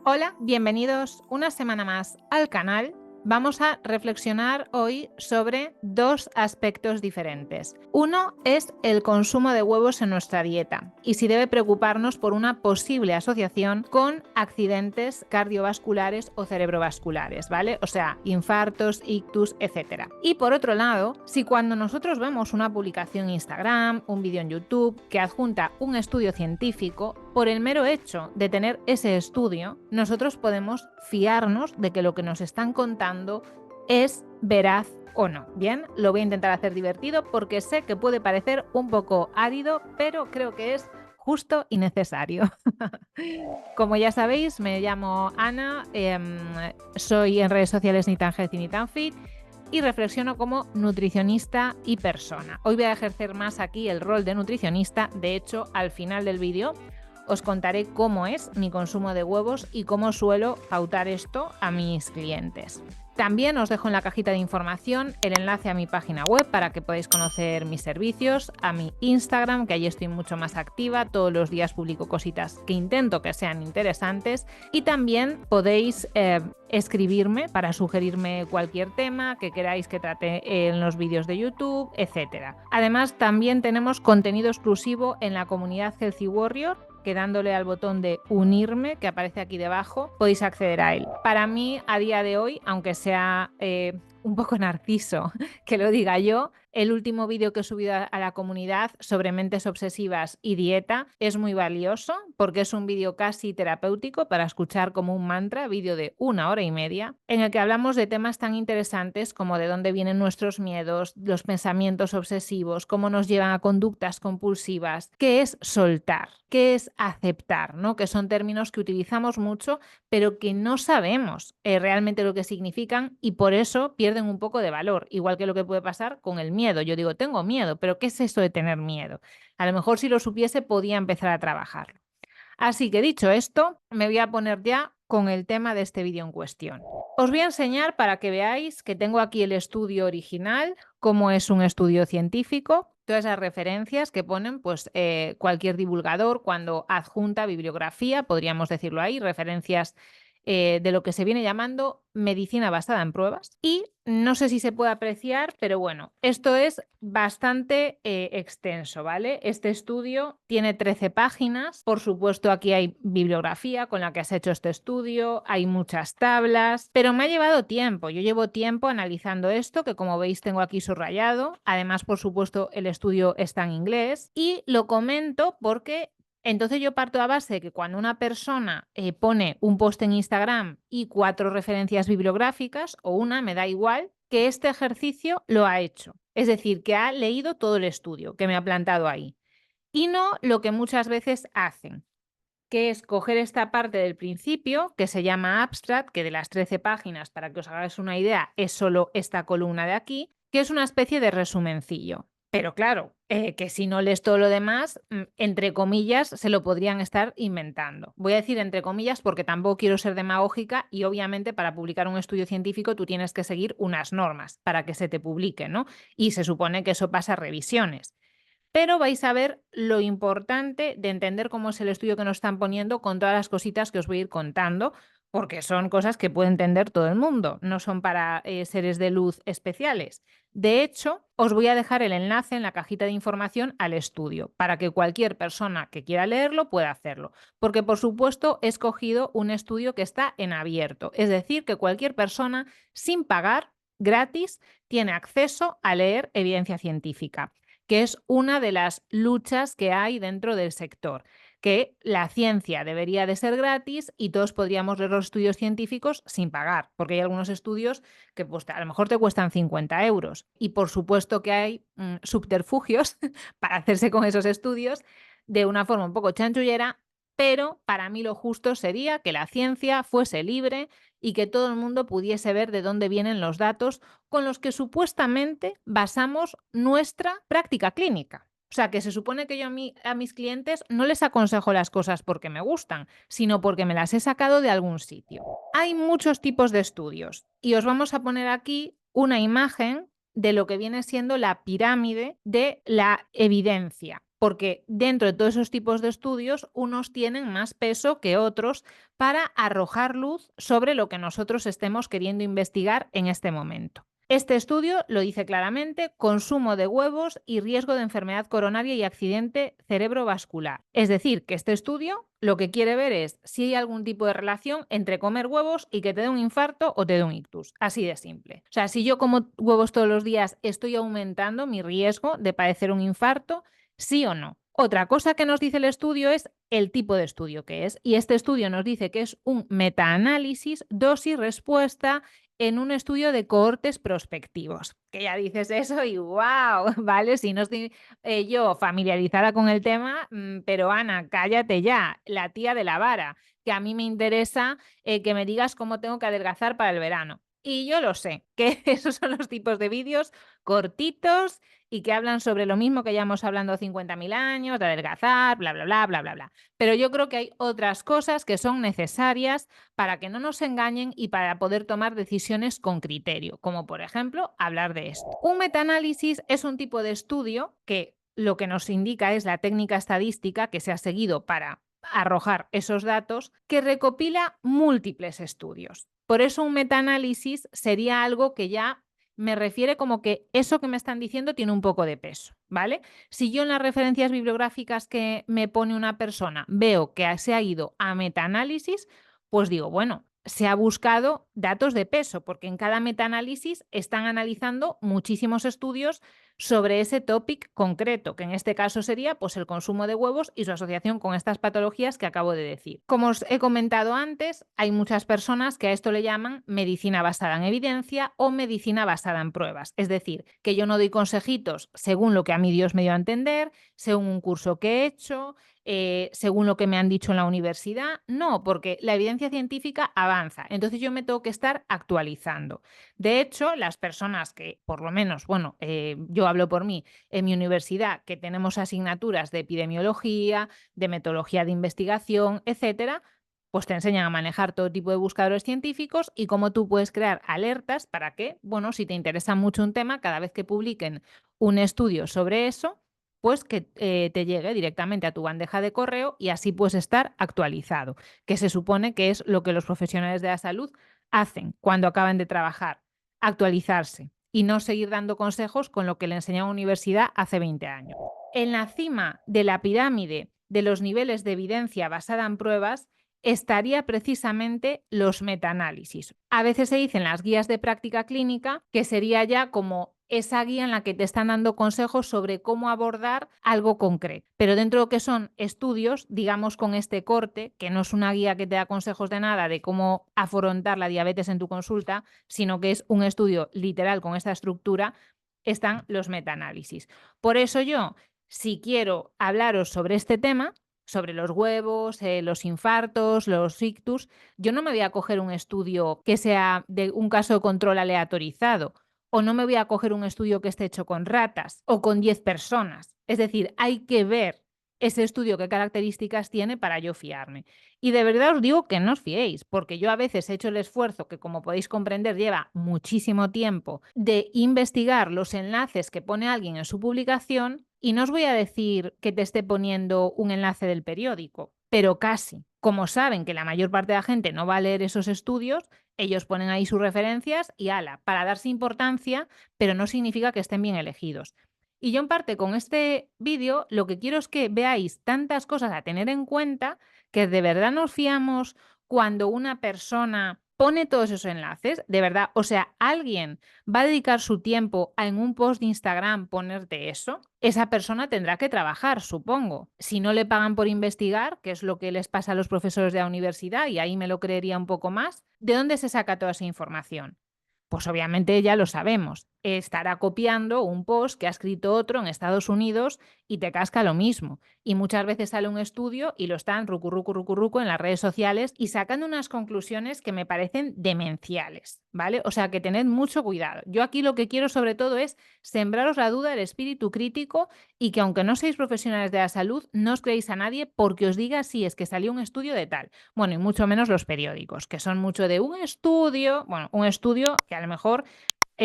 Hola, bienvenidos una semana más al canal. Vamos a reflexionar hoy sobre dos aspectos diferentes. Uno es el consumo de huevos en nuestra dieta y si debe preocuparnos por una posible asociación con accidentes cardiovasculares o cerebrovasculares, ¿vale? O sea, infartos, ictus, etc. Y por otro lado, si cuando nosotros vemos una publicación en Instagram, un vídeo en YouTube que adjunta un estudio científico, por el mero hecho de tener ese estudio, nosotros podemos fiarnos de que lo que nos están contando es veraz o no. Bien, lo voy a intentar hacer divertido porque sé que puede parecer un poco árido, pero creo que es justo y necesario. Como ya sabéis, me llamo Ana, soy en redes sociales ni tan healthy ni tan fit y reflexiono como nutricionista y persona. Hoy voy a ejercer más aquí el rol de nutricionista. De hecho, al final del vídeo os contaré cómo es mi consumo de huevos y cómo suelo pautar esto a mis clientes. También os dejo en la cajita de información el enlace a mi página web para que podáis conocer mis servicios, a mi Instagram, que allí estoy mucho más activa, todos los días publico cositas que intento que sean interesantes y también podéis escribirme para sugerirme cualquier tema que queráis que trate en los vídeos de YouTube, etc. Además, también tenemos contenido exclusivo en la comunidad Healthy Warrior, que dándole al botón de unirme que aparece aquí debajo podéis acceder a él. Para mí, a día de hoy, aunque sea un poco narciso que lo diga yo, el último vídeo que he subido a la comunidad sobre mentes obsesivas y dieta es muy valioso porque es un vídeo casi terapéutico para escuchar como un mantra, vídeo de 1 hora y media, en el que hablamos de temas tan interesantes como de dónde vienen nuestros miedos, los pensamientos obsesivos, cómo nos llevan a conductas compulsivas, qué es soltar, qué es aceptar, ¿no? Que son términos que utilizamos mucho, pero que no sabemos realmente lo que significan y por eso pierden un poco de valor, igual que lo que puede pasar con el miedo. Yo digo, tengo miedo, pero ¿qué es eso de tener miedo? A lo mejor si lo supiese podía empezar a trabajarlo. Así que dicho esto, me voy a poner ya con el tema de este vídeo en cuestión. Os voy a enseñar para que veáis que tengo aquí el estudio original, cómo es un estudio científico, todas esas referencias que ponen pues, cualquier divulgador cuando adjunta bibliografía, podríamos decirlo ahí, referencias de lo que se viene llamando medicina basada en pruebas. Y no sé si se puede apreciar, pero bueno, esto es bastante extenso, ¿vale? Este estudio tiene 13 páginas. Por supuesto, aquí hay bibliografía con la que has hecho este estudio, hay muchas tablas, pero me ha llevado tiempo. Yo llevo tiempo analizando esto, que como veis tengo aquí subrayado. Además, por supuesto, el estudio está en inglés y lo comento porque entonces yo parto a base de que cuando una persona pone un post en Instagram y 4 referencias bibliográficas o una, me da igual, que este ejercicio lo ha hecho. Es decir, que ha leído todo el estudio que me ha plantado ahí. Y no lo que muchas veces hacen, que es coger esta parte del principio, que se llama abstract, que de las 13 páginas, para que os hagáis una idea, es solo esta columna de aquí, que es una especie de resumencillo. Pero claro, que si no lees todo lo demás, entre comillas, se lo podrían estar inventando. Voy a decir entre comillas porque tampoco quiero ser demagógica y obviamente para publicar un estudio científico tú tienes que seguir unas normas para que se te publique, ¿no? Y se supone que eso pasa a revisiones. Pero vais a ver lo importante de entender cómo es el estudio que nos están poniendo con todas las cositas que os voy a ir contando, porque son cosas que puede entender todo el mundo, no son para seres de luz especiales. De hecho, os voy a dejar el enlace en la cajita de información al estudio, para que cualquier persona que quiera leerlo pueda hacerlo. Porque, por supuesto, he escogido un estudio que está en abierto, es decir, que cualquier persona, sin pagar, gratis, tiene acceso a leer evidencia científica, que es una de las luchas que hay dentro del sector, que la ciencia debería de ser gratis y todos podríamos leer los estudios científicos sin pagar, porque hay algunos estudios que pues, a lo mejor te cuestan 50 euros. Y por supuesto que hay subterfugios para hacerse con esos estudios de una forma un poco chanchullera, pero para mí lo justo sería que la ciencia fuese libre y que todo el mundo pudiese ver de dónde vienen los datos con los que supuestamente basamos nuestra práctica clínica. O sea, que se supone que yo a mis clientes no les aconsejo las cosas porque me gustan, sino porque me las he sacado de algún sitio. Hay muchos tipos de estudios y os vamos a poner aquí una imagen de lo que viene siendo la pirámide de la evidencia. porque dentro de todos esos tipos de estudios, unos tienen más peso que otros para arrojar luz sobre lo que nosotros estemos queriendo investigar en este momento. Este estudio lo dice claramente: consumo de huevos y riesgo de enfermedad coronaria y accidente cerebrovascular. Es decir, que este estudio lo que quiere ver es si hay algún tipo de relación entre comer huevos y que te dé un infarto o te dé un ictus. Así de simple. O sea, si yo como huevos todos los días, ¿estoy aumentando mi riesgo de padecer un infarto? ¿Sí o no? Otra cosa que nos dice el estudio es el tipo de estudio que es. Y este estudio nos dice que es un metaanálisis dosis-respuesta en un estudio de cohortes prospectivos. Que ya dices eso y wow, ¿vale? Si no estoy yo familiarizada con el tema, pero Ana, cállate ya, la tía de la vara, que a mí me interesa que me digas cómo tengo que adelgazar para el verano. Y yo lo sé, que esos son los tipos de vídeos cortitos y que hablan sobre lo mismo que ya hemos hablado 50.000 años, de adelgazar, bla, bla, bla, bla, bla, bla. Pero yo creo que hay otras cosas que son necesarias para que no nos engañen y para poder tomar decisiones con criterio, como por ejemplo hablar de esto. Un metaanálisis es un tipo de estudio que lo que nos indica es la técnica estadística que se ha seguido para arrojar esos datos, que recopila múltiples estudios. Por eso un metaanálisis sería algo que ya me refiere como que eso que me están diciendo tiene un poco de peso, ¿vale? Si yo en las referencias bibliográficas que me pone una persona veo que se ha ido a metaanálisis, pues digo, bueno, se ha buscado datos de peso, porque en cada metaanálisis están analizando muchísimos estudios sobre ese topic concreto, que en este caso sería pues el consumo de huevos y su asociación con estas patologías que acabo de decir. Como os he comentado antes, hay muchas personas que a esto le llaman medicina basada en evidencia o medicina basada en pruebas. Es decir, que yo no doy consejitos según lo que a mí Dios me dio a entender, según un curso que he hecho, según lo que me han dicho en la universidad. No, porque la evidencia científica avanza. Entonces yo me tengo que estar actualizando. De hecho, las personas que, por lo menos, bueno, yo hablo por mí, en mi universidad, que tenemos asignaturas de epidemiología, de metodología de investigación, etcétera, pues te enseñan a manejar todo tipo de buscadores científicos y cómo tú puedes crear alertas para que, bueno, si te interesa mucho un tema, cada vez que publiquen un estudio sobre eso, pues que te llegue directamente a tu bandeja de correo y así puedes estar actualizado, que se supone que es lo que los profesionales de la salud hacen cuando acaban de trabajar, actualizarse y no seguir dando consejos con lo que le enseñó a la universidad hace 20 años. En la cima de la pirámide de los niveles de evidencia basada en pruebas estaría precisamente los metaanálisis. A veces se dicen las guías de práctica clínica, que sería ya como esa guía en la que te están dando consejos sobre cómo abordar algo concreto. Pero dentro de lo que son estudios, digamos con este corte, que no es una guía que te da consejos de nada de cómo afrontar la diabetes en tu consulta, sino que es un estudio literal con esta estructura, están los metaanálisis. Por eso yo, si quiero hablaros sobre este tema, sobre los huevos, los infartos, los ictus, yo no me voy a coger un estudio que sea de un caso de control aleatorizado, o no me voy a coger un estudio que esté hecho con ratas o con 10 personas. Es decir, hay que ver ese estudio qué características tiene para yo fiarme. Y de verdad os digo que no os fiéis, porque yo a veces he hecho el esfuerzo, que como podéis comprender lleva muchísimo tiempo, de investigar los enlaces que pone alguien en su publicación, y no os voy a decir que te esté poniendo un enlace del periódico, pero casi. Como saben que la mayor parte de la gente no va a leer esos estudios, ellos ponen ahí sus referencias y ala, para darse importancia, pero no significa que estén bien elegidos. Y yo en parte con este vídeo lo que quiero es que veáis tantas cosas a tener en cuenta, que de verdad nos fiamos cuando una persona pone todos esos enlaces, de verdad, o sea, alguien va a dedicar su tiempo a en un post de Instagram ponerte eso, esa persona tendrá que trabajar, supongo. Si no le pagan por investigar, que es lo que les pasa a los profesores de la universidad, y ahí me lo creería un poco más, ¿de dónde se saca toda esa información? Pues obviamente ya lo sabemos. Estará copiando un post que ha escrito otro en Estados Unidos y te casca lo mismo. Y muchas veces sale un estudio y lo están rucu en las redes sociales y sacando unas conclusiones que me parecen demenciales, ¿vale? O sea que tened mucho cuidado. Yo aquí lo que quiero sobre todo es sembraros la duda, el espíritu crítico, y que aunque no seáis profesionales de la salud, no os creéis a nadie porque os diga si es que salió un estudio de tal. Bueno, y mucho menos los periódicos, que son mucho de un estudio, bueno, un estudio que a lo mejor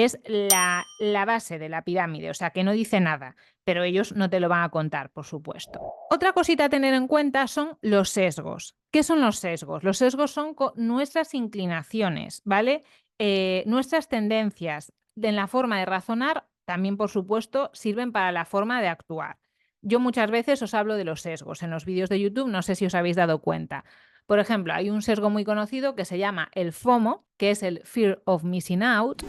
es la base de la pirámide, o sea, que no dice nada, pero ellos no te lo van a contar, por supuesto. Otra cosita a tener en cuenta son los sesgos. ¿Qué son los sesgos? Los sesgos son nuestras inclinaciones, ¿vale? Nuestras tendencias en la forma de razonar también, por supuesto, sirven para la forma de actuar. Yo muchas veces os hablo de los sesgos en los vídeos de YouTube, no sé si os habéis dado cuenta. Por ejemplo, hay un sesgo muy conocido que se llama el FOMO, que es el Fear of Missing Out,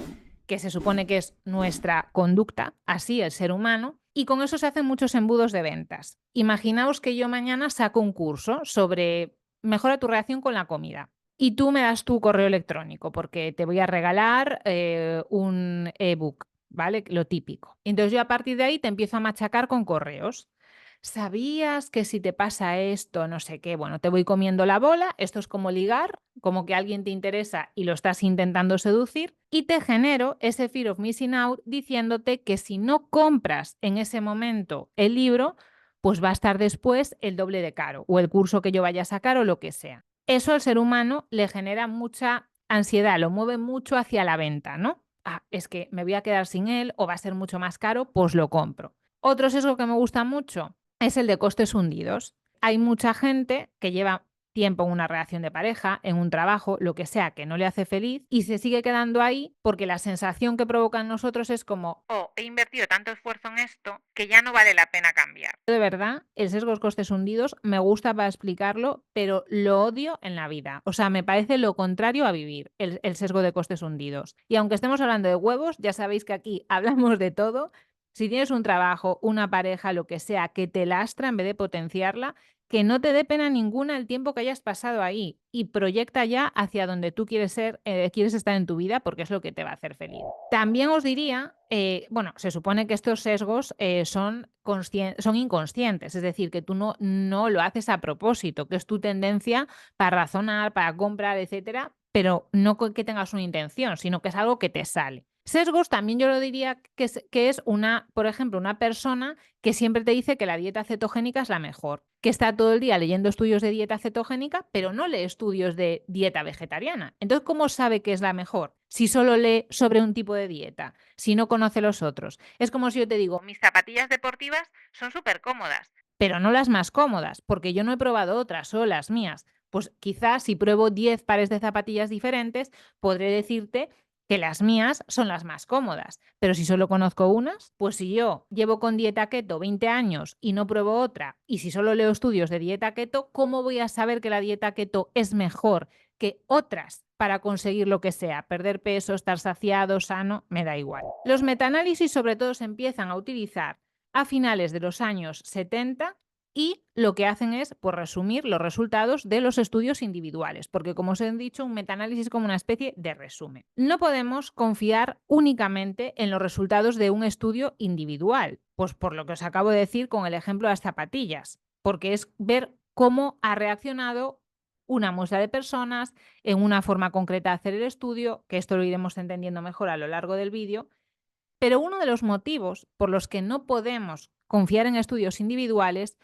que se supone que es nuestra conducta, así el ser humano, y con eso se hacen muchos embudos de ventas. Imaginaos que yo mañana saco un curso sobre mejora tu relación con la comida y tú me das tu correo electrónico porque te voy a regalar un ebook, ¿vale? Lo típico. Entonces yo a partir de ahí te empiezo a machacar con correos. ¿Sabías que si te pasa esto, no sé qué? Bueno, te voy comiendo la bola, esto es como ligar, como que alguien te interesa y lo estás intentando seducir, y te genero ese fear of missing out diciéndote que si no compras en ese momento el libro, pues va a estar después el doble de caro, o el curso que yo vaya a sacar o lo que sea. Eso al ser humano le genera mucha ansiedad, lo mueve mucho hacia la venta, ¿no? Ah, es que me voy a quedar sin él o va a ser mucho más caro, pues lo compro. Otro sesgo que me gusta mucho es el de costes hundidos. Hay mucha gente que lleva tiempo en una relación de pareja, en un trabajo, lo que sea, que no le hace feliz y se sigue quedando ahí porque la sensación que provoca en nosotros es como, oh, he invertido tanto esfuerzo en esto que ya no vale la pena cambiar. De verdad, el sesgo de costes hundidos me gusta para explicarlo, pero lo odio en la vida. O sea, me parece lo contrario a vivir, el sesgo de costes hundidos. Y aunque estemos hablando de huevos, ya sabéis que aquí hablamos de todo. Si tienes un trabajo, una pareja, lo que sea, que te lastra en vez de potenciarla, que no te dé pena ninguna el tiempo que hayas pasado ahí y proyecta ya hacia donde tú quieres ser, quieres estar en tu vida porque es lo que te va a hacer feliz. También os diría, bueno, se supone que estos sesgos son inconscientes, es decir, que tú no lo haces a propósito, que es tu tendencia para razonar, para comprar, etcétera, pero no que tengas una intención, sino que es algo que te sale. Sesgos también yo lo diría que es una, por ejemplo, una persona que siempre te dice que la dieta cetogénica es la mejor, que está todo el día leyendo estudios de dieta cetogénica, pero no lee estudios de dieta vegetariana. Entonces, ¿cómo sabe que es la mejor? Si solo lee sobre un tipo de dieta, si no conoce los otros. Es como si yo te digo, mis zapatillas deportivas son súper cómodas, pero no las más cómodas, porque yo no he probado otras, solo las mías. Pues quizás si pruebo 10 pares de zapatillas diferentes, podré decirte que las mías son las más cómodas, pero si solo conozco unas, pues si yo llevo con dieta keto 20 años y no pruebo otra, y si solo leo estudios de dieta keto, ¿cómo voy a saber que la dieta keto es mejor que otras para conseguir lo que sea? Perder peso, estar saciado, sano, me da igual. Los metaanálisis sobre todo se empiezan a utilizar a finales de los años 70 y lo que hacen es pues, resumir los resultados de los estudios individuales, porque como os he dicho, un metaanálisis es como una especie de resumen. No podemos confiar únicamente en los resultados de un estudio individual, pues por lo que os acabo de decir con el ejemplo de las zapatillas, porque es ver cómo ha reaccionado una muestra de personas en una forma concreta de hacer el estudio, que esto lo iremos entendiendo mejor a lo largo del vídeo. Pero uno de los motivos por los que no podemos confiar en estudios individuales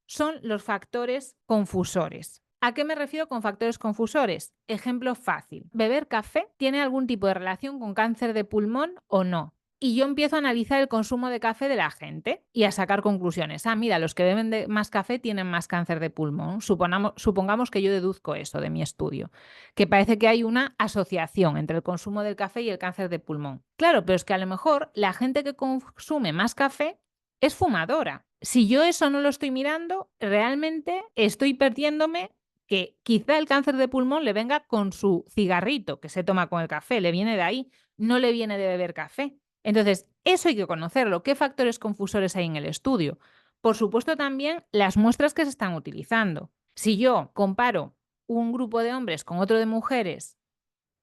son los factores confusores. ¿A qué me refiero con factores confusores? Ejemplo fácil. ¿Beber café tiene algún tipo de relación con cáncer de pulmón o no? Y yo empiezo a analizar el consumo de café de la gente y a sacar conclusiones. Ah, mira, los que beben más café tienen más cáncer de pulmón. Supongamos que yo deduzco eso de mi estudio, que parece que hay una asociación entre el consumo del café y el cáncer de pulmón. Claro, pero es que a lo mejor la gente que consume más café es fumadora. Si yo eso no lo estoy mirando, realmente estoy perdiéndome que quizá el cáncer de pulmón le venga con su cigarrito que se toma con el café, le viene de ahí, no le viene de beber café. Entonces, eso hay que conocerlo. ¿Qué factores confusores hay en el estudio? Por supuesto, también las muestras que se están utilizando. Si yo comparo un grupo de hombres con otro de mujeres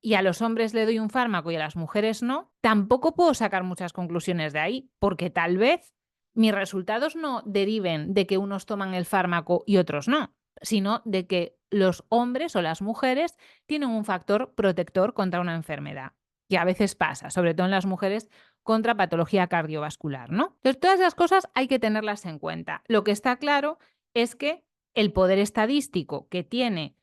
y a los hombres le doy un fármaco y a las mujeres no, tampoco puedo sacar muchas conclusiones de ahí, porque tal vez mis resultados no deriven de que unos toman el fármaco y otros no, sino de que los hombres o las mujeres tienen un factor protector contra una enfermedad, que a veces pasa, sobre todo en las mujeres, contra patología cardiovascular, ¿no? Entonces, todas esas cosas hay que tenerlas en cuenta. Lo que está claro es que el poder estadístico que tiene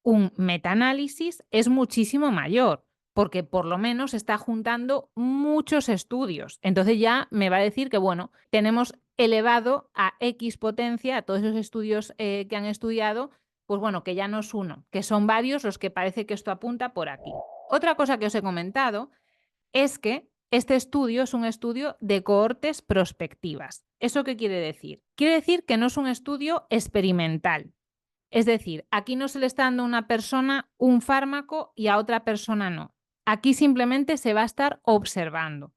un metaanálisis es muchísimo mayor, porque por lo menos está juntando muchos estudios. Entonces ya me va a decir que, bueno, tenemos elevado a X potencia a todos esos estudios que han estudiado, pues bueno, que ya no es uno, que son varios los que parece que esto apunta por aquí. Otra cosa que os he comentado es que este estudio es un estudio de cohortes prospectivas. ¿Eso qué quiere decir? Quiere decir que no es un estudio experimental. Es decir, aquí no se le está dando a una persona un fármaco y a otra persona no. Aquí simplemente se va a estar observando.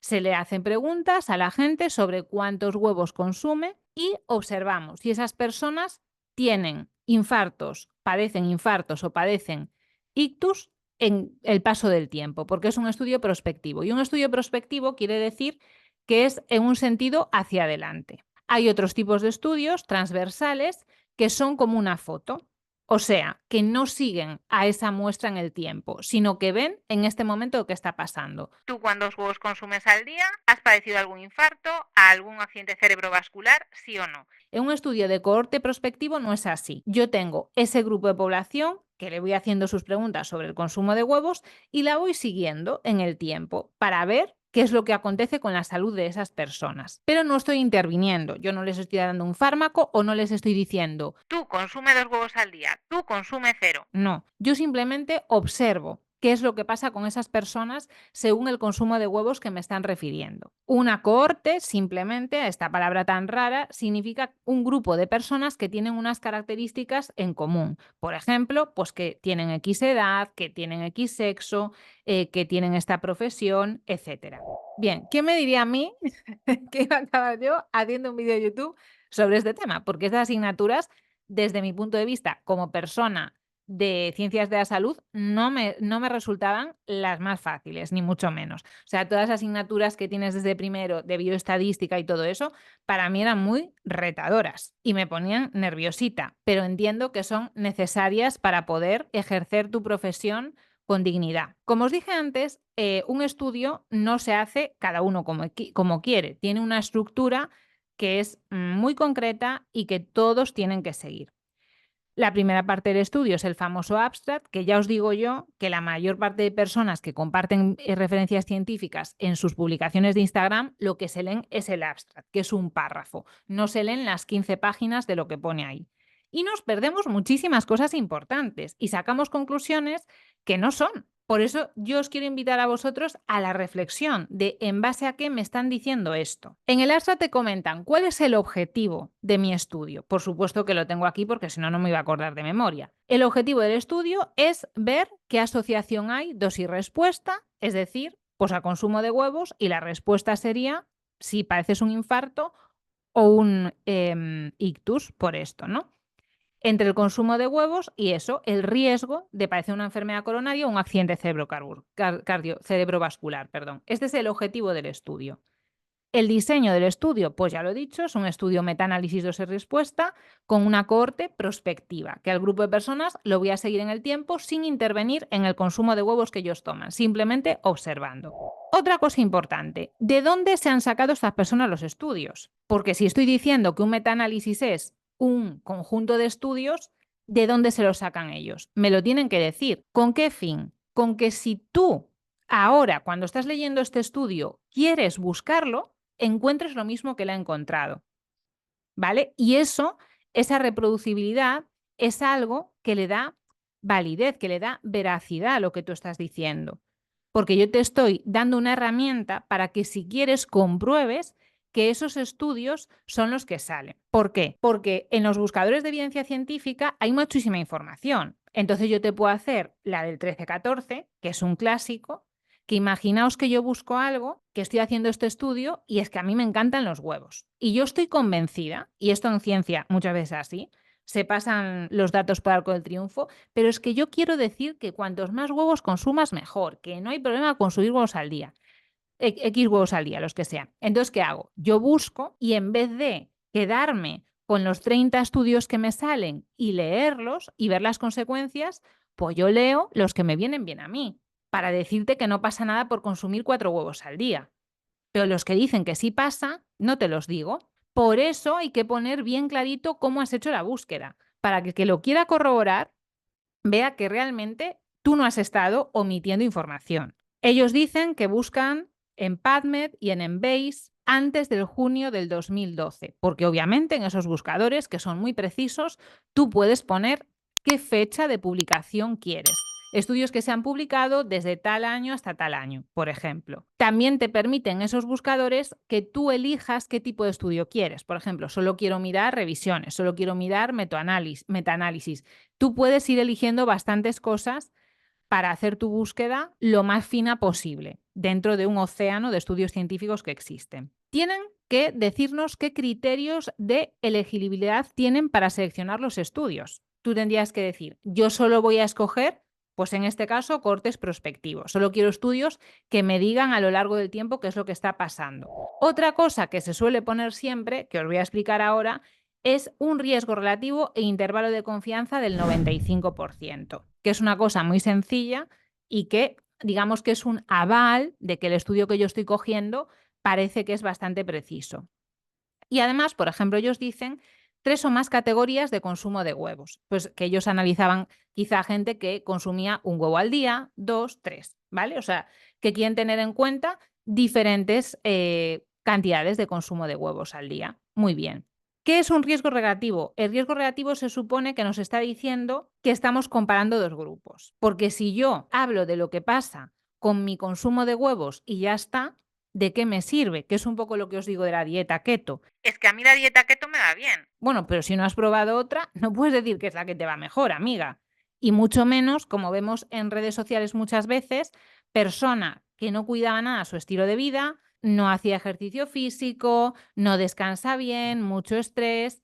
Se le hacen preguntas a la gente sobre cuántos huevos consume y observamos si esas personas tienen infartos, padecen infartos o padecen ictus en el paso del tiempo, porque es un estudio prospectivo. Y un estudio prospectivo quiere decir que es en un sentido hacia adelante. Hay otros tipos de estudios transversales que son como una foto. O sea, que no siguen a esa muestra en el tiempo, sino que ven en este momento lo que está pasando. ¿Tú cuántos huevos consumes al día? ¿Has padecido algún infarto, algún accidente cerebrovascular, sí o no? En un estudio de cohorte prospectivo no es así. Yo tengo ese grupo de población que le voy haciendo sus preguntas sobre el consumo de huevos y la voy siguiendo en el tiempo para ver qué es lo que acontece con la salud de esas personas. Pero no estoy interviniendo, yo no les estoy dando un fármaco o no les estoy diciendo, tú consume 2 huevos al día, tú consume 0. No, yo simplemente observo qué es lo que pasa con esas personas según el consumo de huevos que me están refiriendo. Una cohorte, simplemente, esta palabra tan rara, significa un grupo de personas que tienen unas características en común. Por ejemplo, pues que tienen X edad, que tienen X sexo, que tienen esta profesión, etcétera. Bien, ¿quién me diría a mí que iba a acabar yo haciendo un vídeo de YouTube sobre este tema? Porque estas asignaturas, desde mi punto de vista como persona de ciencias de la salud, no me resultaban las más fáciles, ni mucho menos. O sea, todas las asignaturas que tienes desde primero de bioestadística y todo eso, para mí eran muy retadoras y me ponían nerviosita, pero entiendo que son necesarias para poder ejercer tu profesión con dignidad. Como os dije antes, un estudio no se hace cada uno como quiere, tiene una estructura que es muy concreta y que todos tienen que seguir. La primera parte del estudio es el famoso abstract, que ya os digo yo que la mayor parte de personas que comparten referencias científicas en sus publicaciones de Instagram, lo que se leen es el abstract, que es un párrafo. No se leen las 15 páginas de lo que pone ahí. Y nos perdemos muchísimas cosas importantes y sacamos conclusiones que no son. Por eso yo os quiero invitar a vosotros a la reflexión de en base a qué me están diciendo esto. En el abstract te comentan cuál es el objetivo de mi estudio. Por supuesto que lo tengo aquí porque si no, no me iba a acordar de memoria. El objetivo del estudio es ver qué asociación hay dosis-respuesta, es decir, pues a consumo de huevos, y la respuesta sería si padeces un infarto o un ictus por esto, ¿no? Entre el consumo de huevos y eso, el riesgo de padecer una enfermedad coronaria o un accidente cerebrovascular. Este es el objetivo del estudio. El diseño del estudio, pues ya lo he dicho, es un estudio metaanálisis dosis-respuesta con una cohorte prospectiva, que al grupo de personas lo voy a seguir en el tiempo sin intervenir en el consumo de huevos que ellos toman, simplemente observando. Otra cosa importante, ¿de dónde se han sacado estas personas los estudios? Porque si estoy diciendo que un metaanálisis es un conjunto de estudios, ¿de dónde se lo sacan ellos? Me lo tienen que decir. ¿Con qué fin? Con que si tú ahora, cuando estás leyendo este estudio, quieres buscarlo, encuentres lo mismo que le ha encontrado, ¿vale? Y eso, esa reproducibilidad, es algo que le da validez, que le da veracidad a lo que tú estás diciendo. Porque yo te estoy dando una herramienta para que si quieres compruebes que esos estudios son los que salen. ¿Por qué? Porque en los buscadores de evidencia científica hay muchísima información. Entonces yo te puedo hacer la del 13-14, que es un clásico, que imaginaos que yo busco algo, que estoy haciendo este estudio y es que a mí me encantan los huevos. Y yo estoy convencida, y esto en ciencia muchas veces así, se pasan los datos por arco del triunfo, pero es que yo quiero decir que cuantos más huevos consumas, mejor, que no hay problema con consumir huevos al día, X huevos al día, los que sean. Entonces, ¿qué hago? Yo busco y en vez de quedarme con los 30 estudios que me salen y leerlos y ver las consecuencias, pues yo leo los que me vienen bien a mí, para decirte que no pasa nada por consumir 4 huevos al día. Pero los que dicen que sí pasa, no te los digo. Por eso hay que poner bien clarito cómo has hecho la búsqueda, para que el que lo quiera corroborar vea que realmente tú no has estado omitiendo información. Ellos dicen que buscan en PubMed y en Embase antes del junio del 2012, porque obviamente en esos buscadores, que son muy precisos, tú puedes poner qué fecha de publicación quieres. Estudios que se han publicado desde tal año hasta tal año, por ejemplo. También te permiten esos buscadores que tú elijas qué tipo de estudio quieres. Por ejemplo, solo quiero mirar revisiones, solo quiero mirar metaanálisis. Tú puedes ir eligiendo bastantes cosas para hacer tu búsqueda lo más fina posible dentro de un océano de estudios científicos que existen. Tienen que decirnos qué criterios de elegibilidad tienen para seleccionar los estudios. Tú tendrías que decir, yo solo voy a escoger, pues en este caso, cortes prospectivos. Solo quiero estudios que me digan a lo largo del tiempo qué es lo que está pasando. Otra cosa que se suele poner siempre, que os voy a explicar ahora, es un riesgo relativo e intervalo de confianza del 95%, que es una cosa muy sencilla y que digamos que es un aval de que el estudio que yo estoy cogiendo parece que es bastante preciso. Y además, por ejemplo, ellos dicen 3 o más categorías de consumo de huevos, pues que ellos analizaban quizá gente que consumía un huevo al día, 2, 3, ¿vale? O sea, que quieren tener en cuenta diferentes cantidades de consumo de huevos al día. Muy bien. ¿Qué es un riesgo relativo? El riesgo relativo se supone que nos está diciendo que estamos comparando dos grupos, porque si yo hablo de lo que pasa con mi consumo de huevos y ya está, ¿de qué me sirve? Que es un poco lo que os digo de la dieta keto. Es que a mí la dieta keto me va bien. Bueno, pero si no has probado otra, no puedes decir que es la que te va mejor, amiga. Y mucho menos, como vemos en redes sociales muchas veces, persona que no cuidaba nada su estilo de vida, no hacía ejercicio físico, no descansa bien, mucho estrés.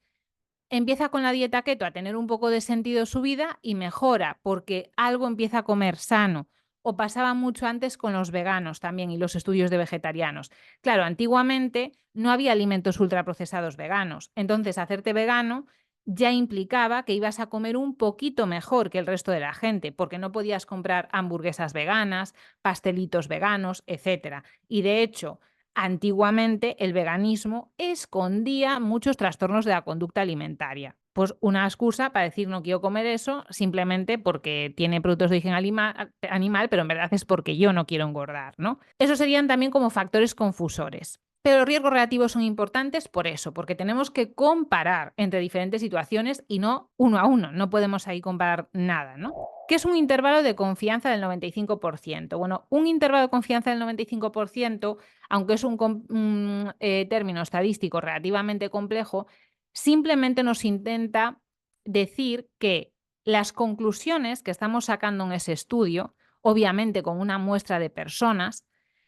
Empieza con la dieta keto a tener un poco de sentido su vida y mejora porque algo empieza a comer sano. O pasaba mucho antes con los veganos también y los estudios de vegetarianos. Claro, antiguamente no había alimentos ultraprocesados veganos. Entonces, hacerte vegano ya implicaba que ibas a comer un poquito mejor que el resto de la gente, porque no podías comprar hamburguesas veganas, pastelitos veganos, etcétera. Y de hecho, antiguamente el veganismo escondía muchos trastornos de la conducta alimentaria. Pues una excusa para decir no quiero comer eso simplemente porque tiene productos de origen animal, pero en verdad es porque yo no quiero engordar, ¿no? Esos serían también como factores confusores. Pero los riesgos relativos son importantes por eso, porque tenemos que comparar entre diferentes situaciones y no uno a uno. No podemos ahí comparar nada, ¿no? ¿Qué es un intervalo de confianza del 95%? Bueno, un intervalo de confianza del 95%, aunque es un término estadístico relativamente complejo, simplemente nos intenta decir que las conclusiones que estamos sacando en ese estudio, obviamente con una muestra de personas,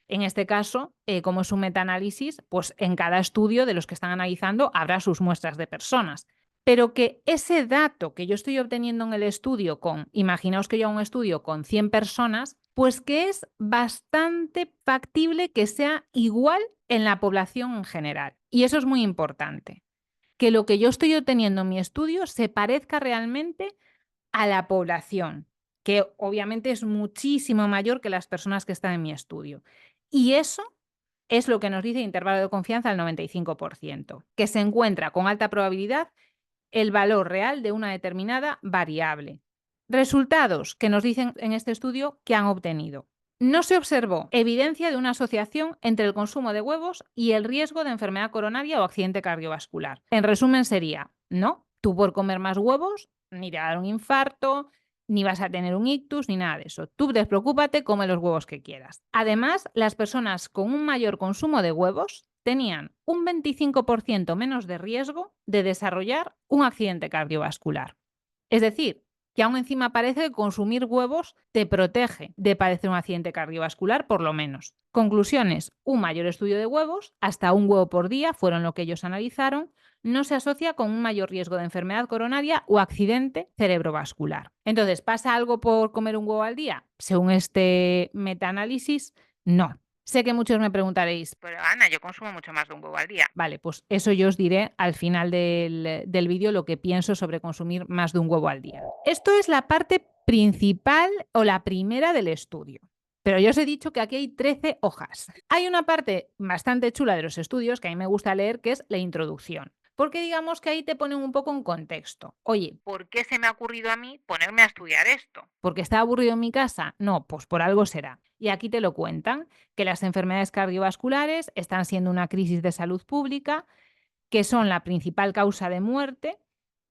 en este caso, como es un metaanálisis, pues en cada estudio de los que están analizando habrá sus muestras de personas. Pero que ese dato que yo estoy obteniendo en el estudio imaginaos que yo hago un estudio con 100 personas, pues que es bastante factible que sea igual en la población en general. Y eso es muy importante, que lo que yo estoy obteniendo en mi estudio se parezca realmente a la población, que obviamente es muchísimo mayor que las personas que están en mi estudio. Y eso es lo que nos dice intervalo de confianza al 95%, que se encuentra con alta probabilidad el valor real de una determinada variable. Resultados que nos dicen en este estudio que han obtenido. No se observó evidencia de una asociación entre el consumo de huevos y el riesgo de enfermedad coronaria o accidente cardiovascular. En resumen sería, no, tú por comer más huevos ni te va a dar un infarto, ni vas a tener un ictus, ni nada de eso. Tú despreocúpate, come los huevos que quieras. Además, las personas con un mayor consumo de huevos tenían un 25% menos de riesgo de desarrollar un accidente cardiovascular. Es decir, que aún encima parece que consumir huevos te protege de padecer un accidente cardiovascular, por lo menos. Conclusiones: un mayor estudio de huevos, hasta un huevo por día, fueron lo que ellos analizaron, no se asocia con un mayor riesgo de enfermedad coronaria o accidente cerebrovascular. Entonces, ¿pasa algo por comer un huevo al día? Según este metaanálisis, no. Sé que muchos me preguntaréis, pero Ana, yo consumo mucho más de un huevo al día. Vale, pues eso yo os diré al final del vídeo lo que pienso sobre consumir más de un huevo al día. Esto es la parte principal o la primera del estudio. Pero yo os he dicho que aquí hay 13 hojas. Hay una parte bastante chula de los estudios que a mí me gusta leer, que es la introducción. Porque digamos que ahí te ponen un poco en contexto. Oye, ¿por qué se me ha ocurrido a mí ponerme a estudiar esto? ¿Porque está aburrido en mi casa? No, pues por algo será. Y aquí te lo cuentan, que las enfermedades cardiovasculares están siendo una crisis de salud pública, que son la principal causa de muerte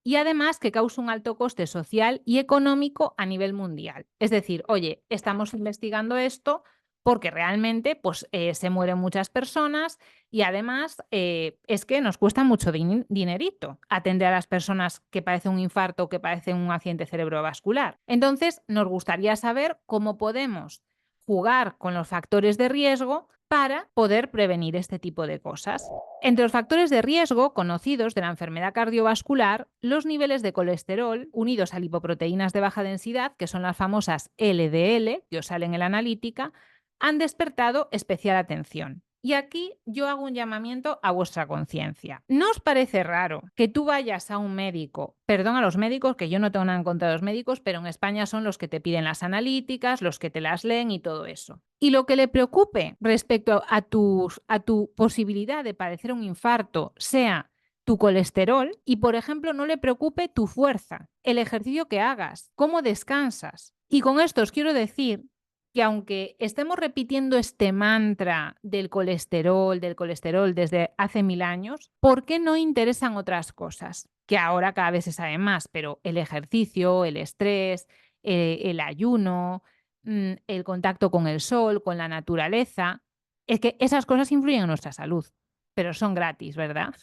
y además que causa un alto coste social y económico a nivel mundial. Es decir, oye, estamos investigando esto porque realmente pues, se mueren muchas personas y además es que nos cuesta mucho dinerito atender a las personas que padecen un infarto o que padecen un accidente cerebrovascular. Entonces, nos gustaría saber cómo podemos jugar con los factores de riesgo para poder prevenir este tipo de cosas. Entre los factores de riesgo conocidos de la enfermedad cardiovascular, los niveles de colesterol unidos a lipoproteínas de baja densidad, que son las famosas LDL, que os salen en la analítica, han despertado especial atención. Y aquí yo hago un llamamiento a vuestra conciencia. ¿No os parece raro que tú vayas a un médico, perdón a los médicos, que yo no tengo nada en contra de los médicos, pero en España son los que te piden las analíticas, los que te las leen y todo eso? Y lo que le preocupe respecto a tu posibilidad de padecer un infarto sea tu colesterol y, por ejemplo, no le preocupe tu fuerza, el ejercicio que hagas, cómo descansas. Y con esto os quiero decir que aunque estemos repitiendo este mantra del colesterol desde hace 1000 años, ¿por qué no interesan otras cosas? Que ahora cada vez se sabe más, pero el ejercicio, el estrés, el ayuno, el contacto con el sol, con la naturaleza, es que esas cosas influyen en nuestra salud, pero son gratis, ¿verdad?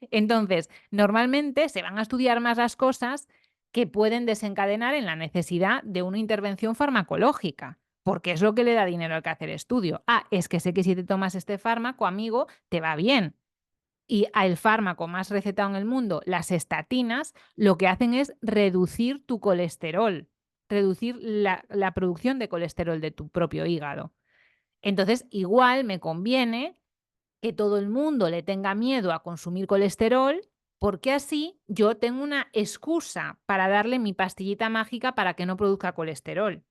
Entonces, normalmente se van a estudiar más las cosas que pueden desencadenar en la necesidad de una intervención farmacológica, porque es lo que le da dinero al que hacer estudio. Ah, es que sé que si te tomas este fármaco, amigo, te va bien. Y el fármaco más recetado en el mundo, las estatinas, lo que hacen es reducir tu colesterol, reducir la producción de colesterol de tu propio hígado. Entonces, igual me conviene que todo el mundo le tenga miedo a consumir colesterol, porque así yo tengo una excusa para darle mi pastillita mágica para que no produzca colesterol.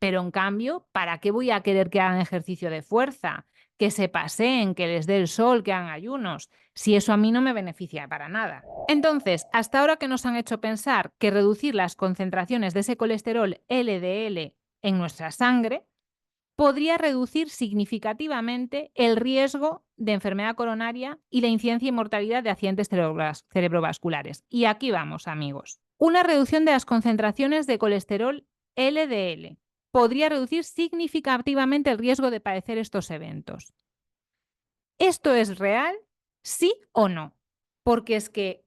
Pero en cambio, ¿para qué voy a querer que hagan ejercicio de fuerza, que se paseen, que les dé el sol, que hagan ayunos, si eso a mí no me beneficia para nada? Entonces, hasta ahora que nos han hecho pensar que reducir las concentraciones de ese colesterol LDL en nuestra sangre podría reducir significativamente el riesgo de enfermedad coronaria y la incidencia y mortalidad de accidentes cerebrovasculares. Y aquí vamos, amigos. Una reducción de las concentraciones de colesterol LDL podría reducir significativamente el riesgo de padecer estos eventos. ¿Esto es real? ¿Sí o no? Porque es que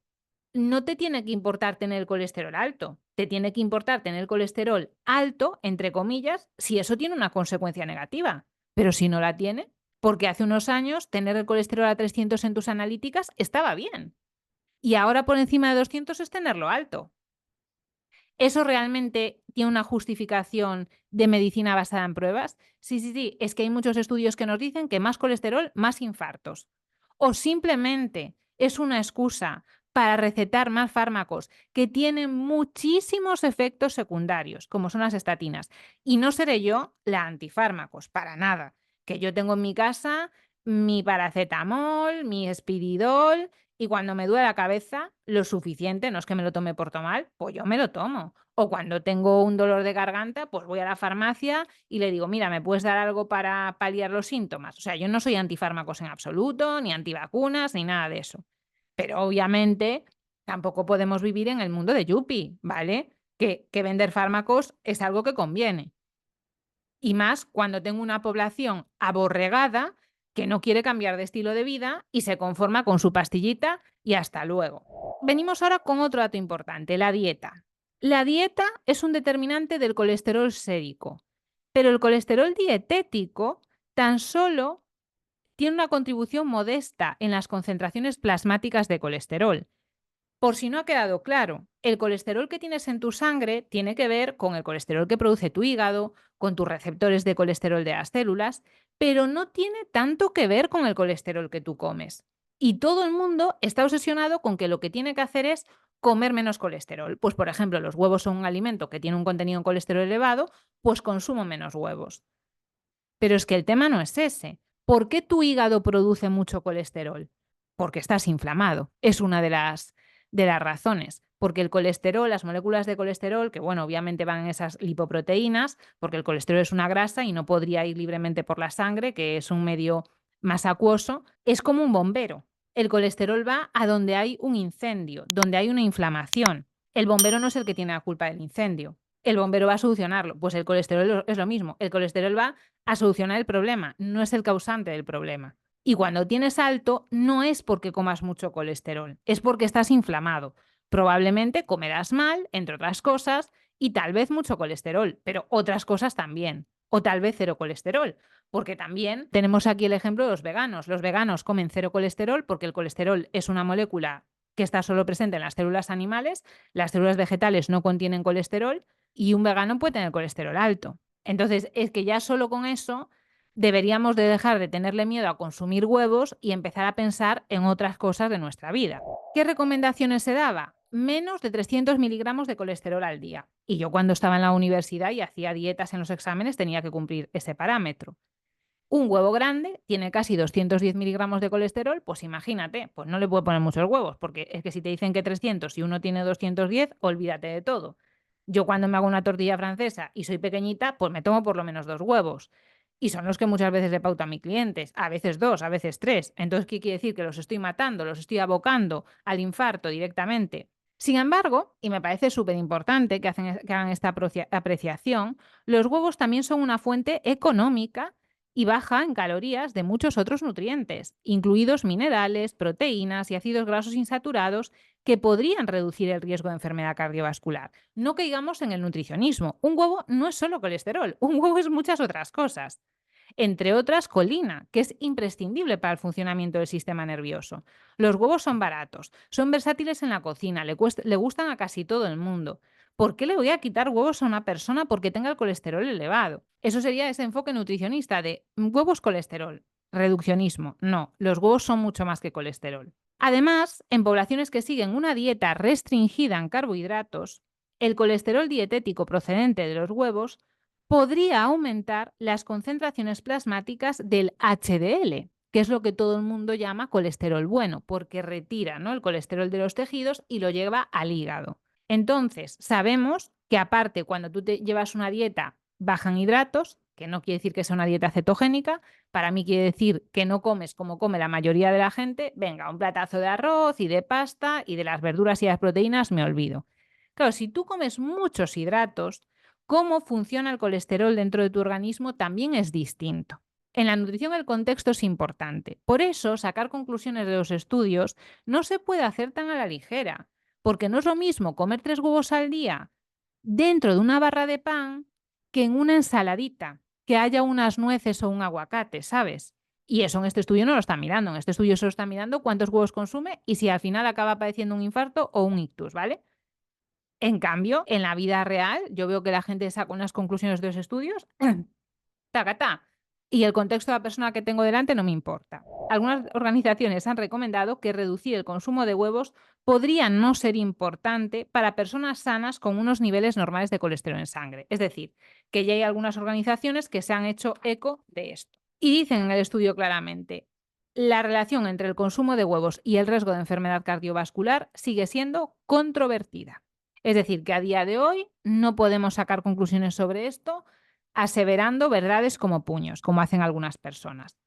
no te tiene que importar tener el colesterol alto, te tiene que importar tener el colesterol alto, entre comillas, si eso tiene una consecuencia negativa. Pero si no la tiene, porque hace unos años tener el colesterol a 300 en tus analíticas estaba bien. Y ahora por encima de 200 es tenerlo alto. ¿Eso realmente tiene una justificación de medicina basada en pruebas? Sí, sí, sí, es que hay muchos estudios que nos dicen que más colesterol, más infartos. O simplemente es una excusa para recetar más fármacos que tienen muchísimos efectos secundarios, como son las estatinas. Y no seré yo la antifármacos, para nada. Que yo tengo en mi casa mi paracetamol, mi espiridol, y cuando me duele la cabeza, lo suficiente, no es que me lo tome por tomar, pues yo me lo tomo. O cuando tengo un dolor de garganta, pues voy a la farmacia y le digo, mira, ¿me puedes dar algo para paliar los síntomas? O sea, yo no soy antifármacos en absoluto, ni antivacunas, ni nada de eso. Pero obviamente tampoco podemos vivir en el mundo de Yuppie, ¿vale? Que vender fármacos es algo que conviene. Y más cuando tengo una población aborregada que no quiere cambiar de estilo de vida y se conforma con su pastillita y hasta luego. Venimos ahora con otro dato importante, la dieta. La dieta es un determinante del colesterol sérico, pero el colesterol dietético tan solo tiene una contribución modesta en las concentraciones plasmáticas de colesterol. Por si no ha quedado claro, el colesterol que tienes en tu sangre tiene que ver con el colesterol que produce tu hígado, con tus receptores de colesterol de las células, pero no tiene tanto que ver con el colesterol que tú comes. Y todo el mundo está obsesionado con que lo que tiene que hacer es comer menos colesterol. Pues, por ejemplo, los huevos son un alimento que tiene un contenido en colesterol elevado, pues consumo menos huevos. Pero es que el tema no es ese. ¿Por qué tu hígado produce mucho colesterol? porque estás inflamado. Es una de las razones. Porque el colesterol, las moléculas de colesterol, que bueno, obviamente van en esas lipoproteínas, porque el colesterol es una grasa y no podría ir libremente por la sangre, que es un medio más acuoso, es como un bombero. El colesterol va a donde hay un incendio, donde hay una inflamación. El bombero no es el que tiene la culpa del incendio. El bombero va a solucionarlo. Pues el colesterol es lo mismo. El colesterol va a solucionar el problema, no es el causante del problema. Y cuando tienes alto, no es porque comas mucho colesterol, es porque estás inflamado. Probablemente comerás mal, entre otras cosas, y tal vez mucho colesterol, pero otras cosas también. O tal vez cero colesterol, porque también tenemos aquí el ejemplo de los veganos. Los veganos comen cero colesterol porque el colesterol es una molécula que está solo presente en las células animales, las células vegetales no contienen colesterol y un vegano puede tener colesterol alto. Entonces, es que ya solo con eso deberíamos de dejar de tenerle miedo a consumir huevos y empezar a pensar en otras cosas de nuestra vida. ¿Qué recomendaciones se daba? Menos de 300 miligramos de colesterol al día. Y yo cuando estaba en la universidad y hacía dietas en los exámenes tenía que cumplir ese parámetro. Un huevo grande tiene casi 210 miligramos de colesterol, pues imagínate, pues no le puedo poner muchos huevos, porque es que si te dicen que 300 y uno tiene 210, olvídate de todo. Yo cuando me hago una tortilla francesa y soy pequeñita, pues me tomo por lo menos 2 huevos. Y son los que muchas veces le pauto a mis clientes, a veces 2, a veces 3. Entonces, ¿qué quiere decir? Que los estoy matando, los estoy abocando al infarto directamente. Sin embargo, y me parece súper importante que hagan esta apreciación, los huevos también son una fuente económica y baja en calorías de muchos otros nutrientes, incluidos minerales, proteínas y ácidos grasos insaturados que podrían reducir el riesgo de enfermedad cardiovascular. No caigamos en el nutricionismo. Un huevo no es solo colesterol, un huevo es muchas otras cosas. Entre otras, colina, que es imprescindible para el funcionamiento del sistema nervioso. Los huevos son baratos, son versátiles en la cocina, le gustan a casi todo el mundo. ¿Por qué le voy a quitar huevos a una persona porque tenga el colesterol elevado? Eso sería ese enfoque nutricionista de huevos colesterol, reduccionismo. No, los huevos son mucho más que colesterol. Además, en poblaciones que siguen una dieta restringida en carbohidratos, el colesterol dietético procedente de los huevos podría aumentar las concentraciones plasmáticas del HDL, que es lo que todo el mundo llama colesterol bueno, porque retira, ¿no?, el colesterol de los tejidos y lo lleva al hígado. Entonces, sabemos que aparte, cuando tú te llevas una dieta baja en hidratos, que no quiere decir que sea una dieta cetogénica, para mí quiere decir que no comes como come la mayoría de la gente, venga, un platazo de arroz y de pasta y de las verduras y las proteínas me olvido. Claro, si tú comes muchos hidratos, cómo funciona el colesterol dentro de tu organismo también es distinto. En la nutrición el contexto es importante. Por eso, sacar conclusiones de los estudios no se puede hacer tan a la ligera, porque no es lo mismo comer 3 huevos al día dentro de una barra de pan que en una ensaladita, que haya unas nueces o un aguacate, ¿sabes? Y eso en este estudio no lo están mirando. En este estudio solo están mirando cuántos huevos consume y si al final acaba padeciendo un infarto o un ictus, ¿vale? En cambio, en la vida real, yo veo que la gente saca unas conclusiones de los estudios, tacatá, y el contexto de la persona que tengo delante no me importa. Algunas organizaciones han recomendado que reducir el consumo de huevos podría no ser importante para personas sanas con unos niveles normales de colesterol en sangre. Es decir, que ya hay algunas organizaciones que se han hecho eco de esto. Y dicen en el estudio claramente, la relación entre el consumo de huevos y el riesgo de enfermedad cardiovascular sigue siendo controvertida. Es decir, que a día de hoy no podemos sacar conclusiones sobre esto aseverando verdades como puños, como hacen algunas personas.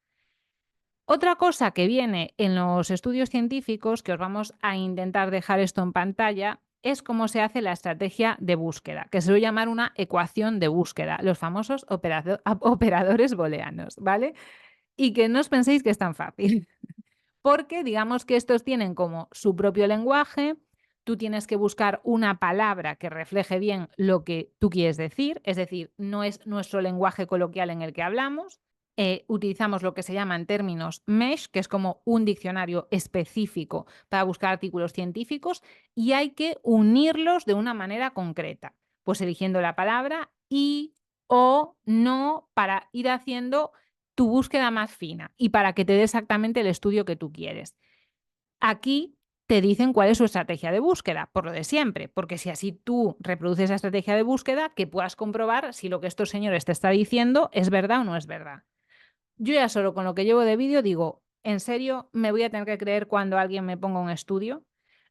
Otra cosa que viene en los estudios científicos, que os vamos a intentar dejar esto en pantalla, es cómo se hace la estrategia de búsqueda, que se suele llamar una ecuación de búsqueda, los famosos operadores booleanos, ¿vale? Y que no os penséis que es tan fácil, porque digamos que estos tienen como su propio lenguaje. Tú tienes que buscar una palabra que refleje bien lo que tú quieres decir, es decir, no es nuestro lenguaje coloquial en el que hablamos. Utilizamos lo que se llaman términos MESH, que es como un diccionario específico para buscar artículos científicos, y hay que unirlos de una manera concreta, pues eligiendo la palabra y o no para ir haciendo tu búsqueda más fina y para que te dé exactamente el estudio que tú quieres. Aquí te dicen cuál es su estrategia de búsqueda, por lo de siempre, porque si así tú reproduces esa estrategia de búsqueda, que puedas comprobar si lo que estos señores te está diciendo es verdad o no es verdad. Yo ya solo con lo que llevo de vídeo digo, ¿En serio me voy a tener que creer cuando alguien me ponga un estudio?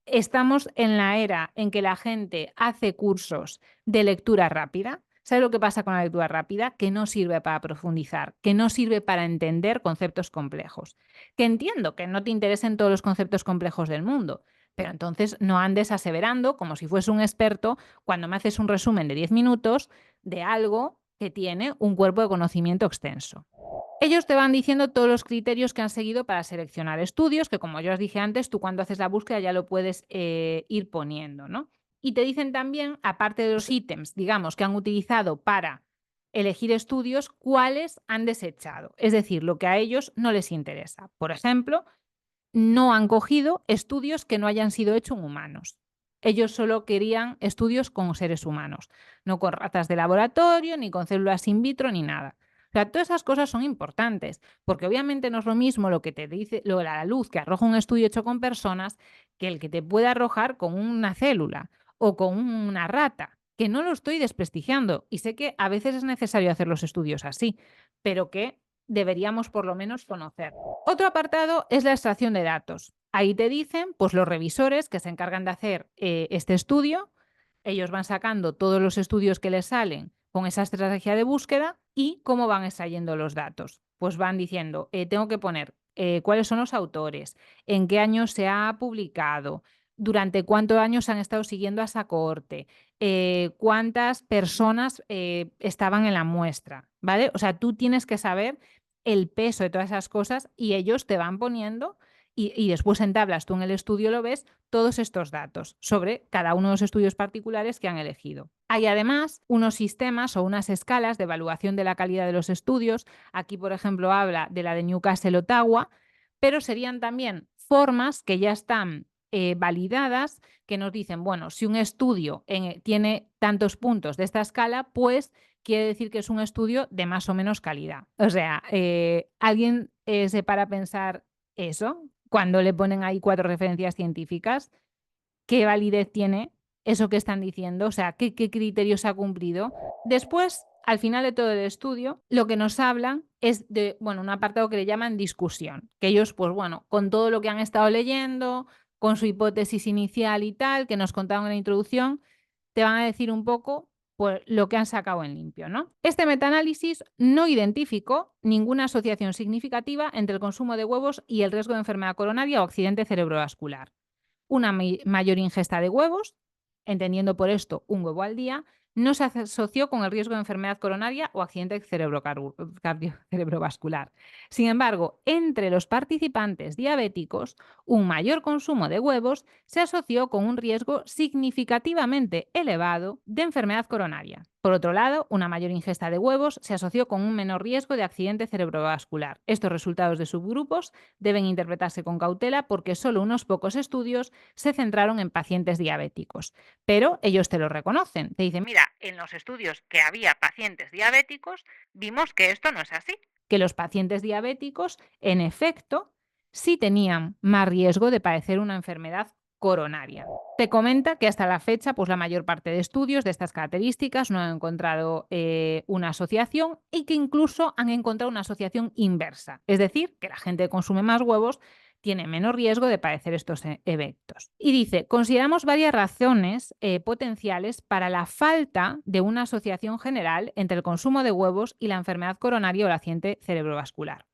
Estamos en la era en que la gente hace cursos de lectura rápida. ¿Sabes lo que pasa con la lectura rápida? Que no sirve para profundizar, que no sirve para entender conceptos complejos. Que entiendo que no te interesen todos los conceptos complejos del mundo, pero entonces no andes aseverando como si fuese un experto cuando me haces un resumen de 10 minutos de algo que tiene un cuerpo de conocimiento extenso. Ellos te van diciendo todos los criterios que han seguido para seleccionar estudios, que como yo os dije antes, tú cuando haces la búsqueda ya lo puedes ir poniendo, ¿no? Y te dicen también, aparte de los ítems, digamos, que han utilizado para elegir estudios, cuáles han desechado. Es decir, lo que a ellos no les interesa. Por ejemplo, no han cogido estudios que no hayan sido hechos en humanos. Ellos solo querían estudios con seres humanos, no con ratas de laboratorio, ni con células in vitro, ni nada. O sea, todas esas cosas son importantes, porque obviamente no es lo mismo lo que te dice, la luz que arroja un estudio hecho con personas que el que te puede arrojar con una célula o con una rata, que no lo estoy desprestigiando y sé que a veces es necesario hacer los estudios así, pero que deberíamos por lo menos conocer. Otro apartado es la extracción de datos. Ahí te dicen, pues los revisores que se encargan de hacer este estudio, ellos van sacando todos los estudios que les salen con esa estrategia de búsqueda y cómo van extrayendo los datos. Pues van diciendo, tengo que poner cuáles son los autores, en qué año se ha publicado, durante cuántos años han estado siguiendo a esa cohorte, cuántas personas estaban en la muestra, ¿vale? O sea, tú tienes que saber el peso de todas esas cosas y ellos te van poniendo y después en tablas tú en el estudio lo ves todos estos datos sobre cada uno de los estudios particulares que han elegido. Hay además unos sistemas o unas escalas de evaluación de la calidad de los estudios. Aquí, por ejemplo, habla de la de Newcastle Ottawa, pero serían también formas que ya están validadas que nos dicen, bueno, si un estudio tiene tantos puntos de esta escala, pues quiere decir que es un estudio de más o menos calidad. O sea, ¿alguien se para a pensar eso cuando le ponen ahí 4 referencias científicas? ¿Qué validez tiene eso que están diciendo? O sea, ¿qué criterios ha cumplido? Después, al final de todo el estudio, lo que nos hablan es de, bueno, un apartado que le llaman discusión, que ellos, pues bueno, con todo lo que han estado leyendo, con su hipótesis inicial y tal, que nos contaron en la introducción, te van a decir un poco pues, lo que han sacado en limpio, ¿no? Este metaanálisis no identificó ninguna asociación significativa entre el consumo de huevos y el riesgo de enfermedad coronaria o accidente cerebrovascular. Una mayor ingesta de huevos, entendiendo por esto un huevo al día, no se asoció con el riesgo de enfermedad coronaria o accidente cerebrovascular. Sin embargo, entre los participantes diabéticos, un mayor consumo de huevos se asoció con un riesgo significativamente elevado de enfermedad coronaria. Por otro lado, una mayor ingesta de huevos se asoció con un menor riesgo de accidente cerebrovascular. Estos resultados de subgrupos deben interpretarse con cautela porque solo unos pocos estudios se centraron en pacientes diabéticos. Pero ellos te lo reconocen. Te dicen, mira, en los estudios que había pacientes diabéticos, vimos que esto no es así. Que los pacientes diabéticos, en efecto, sí tenían más riesgo de padecer una enfermedad coronaria. Te comenta que hasta la fecha, pues la mayor parte de estudios de estas características no han encontrado una asociación y que incluso han encontrado una asociación inversa. Es decir, que la gente que consume más huevos tiene menos riesgo de padecer estos eventos. Y dice, consideramos varias razones potenciales para la falta de una asociación general entre el consumo de huevos y la enfermedad coronaria o el accidente cerebrovascular.